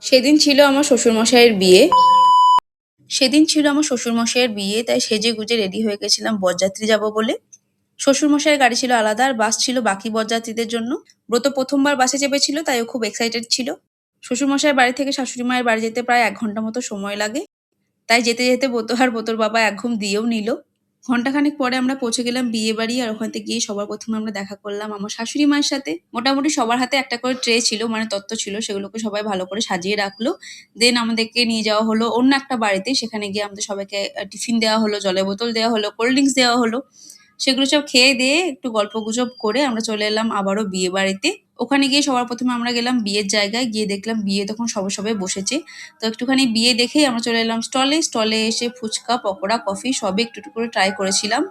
সেদিন ছিল আমার শ্বশুরমশাইয়ের বিয়ে। তাই সেজেগুজে রেডি হয়ে গেছিলাম বরযাত্রী যাব বলে। শ্বশুরমশাইয়ের গাড়ি ছিল আলাদা আর বাস ছিল বাকি বরযাত্রীদের জন্য। ব্রত প্রথমবার বাসে চেপেছিল তাই ও খুব এক্সাইটেড ছিল। শ্বশুরমশাইয়ের বাড়ি থেকে শাশুড়ি মায়ের বাড়ি যেতে প্রায় ১ ঘন্টা মতো সময় লাগে। তাই যেতে যেতে ব্রত আর ব্রতর বাবা এক ঘুম দিয়েও নিল। ঘন্টাখানেক পরে আমরা পৌঁছে গেলাম বিয়ে বাড়ি। আর ওখানে গিয়ে সবার প্রথমে আমরা দেখা করলাম আমার শাশুড়ি মায়ের সাথে। মোটামুটি সবার হাতে একটা করে ট্রে ছিল, মানে তত্ত্ব ছিল, সেগুলোকে সবাই ভালো করে সাজিয়ে রাখলো। দেন আমাদেরকে নিয়ে যাওয়া হলো অন্য একটা বাড়িতে। সেখানে গিয়ে আমাদের সবাইকে টিফিন দেওয়া হলো, জলের বোতল দেওয়া হলো, কোল্ড ড্রিঙ্কস দেওয়া হলো। সেগুলো সব খেয়ে দিয়ে একটু গল্প গুজব করে আমরা চলে এলাম আবারও বিয়ে বাড়িতে। ওখানে গিয়ে সবার প্রথমে আমরা গেলাম বিয়ের জায়গায়। গিয়ে দেখলাম বিয়ে তখন সবে সবে বসেছে। তো একটুখানি বিয়ে দেখেই আমরা চলে এলাম স্টলে। স্টলে এসে ফুচকা, পকোড়া, কফি সবই একটু একটু করে ট্রাই করেছিলাম।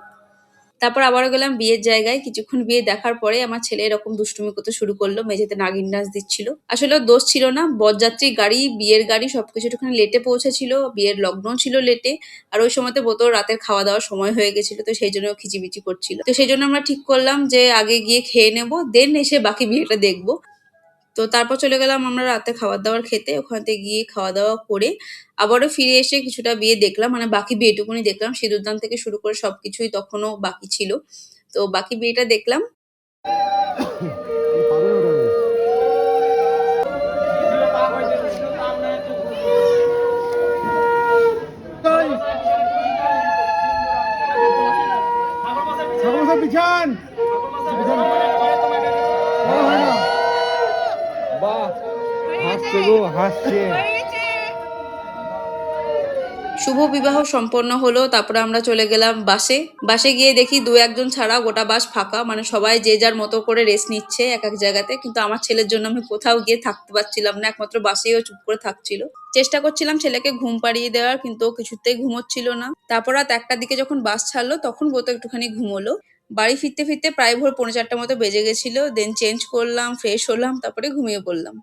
তারপর আবারও গেলাম বিয়ের জায়গায়। কিছুক্ষণ বিয়ে দেখার পরে আমার ছেলে এরকম দুষ্টুমি করতে শুরু করলো, মেঝেতে নাগিন ডান্স দিচ্ছিল। আসলে ওর দোষ ছিল না, বরযাত্রীর গাড়ি, বিয়ের গাড়ি সবকিছু একটুখানি লেটে পৌঁছেছিল, বিয়ের লগ্নও ছিল লেটে। আর ওই সময়তে বোতল রাতের খাওয়া দাওয়ার সময় হয়ে গেছিল, তো সেই জন্য ও খিচিবিচি করছিল। তো সেই জন্য আমরা ঠিক করলাম যে আগে গিয়ে খেয়ে নেবো, দেন এসে বাকি বিয়েটা দেখবো। তো তারপর চলে গেলাম আমরা রাতে খাবার-দাবার খেতে। ওখানে গিয়ে খাওয়া-দাওয়া করে আবারও ফিরে এসে কিছুটা বিয়ে দেখলাম। মানে বাকি বিয়েটুকুনি দেখলাম। সিঁদুরদান থেকে শুরু করে সবকিছুই তখনও বাকি ছিল। তো বাকি বিয়েটা দেখলাম। শুভ বিবাহ সম্পন্ন হলো। তারপরে আমরা চলে গেলাম বাসে। বাসে গিয়ে দেখি ২-১ জন ছাড়া গোটা বাস ফাঁকা। মানে সবাই যে যার মতো করে রেস্ট নিচ্ছে এক এক জায়গাতে। কিন্তু আমার ছেলের জন্য আমি কোথাও গিয়ে থাকতে পারছিলাম না। একমাত্র বাসেই ও চুপ করে থাকছিল। চেষ্টা করছিলাম ছেলেকে ঘুম পাড়িয়ে দেওয়ার, কিন্তু ও কিছুতেই ঘুমোচ্ছিল না। তারপর রাত ১টার দিকে যখন বাস ছাড়লো তখন ব্রত একটুখানি ঘুমোলো। বাড়ি ফিরতে ফিরতে প্রায় ভোর ৩:৪টার মতো বেজে গেছিল। দেন চেঞ্জ করলাম, ফ্রেশ হলাম, তারপরে ঘুমিয়ে পড়লাম।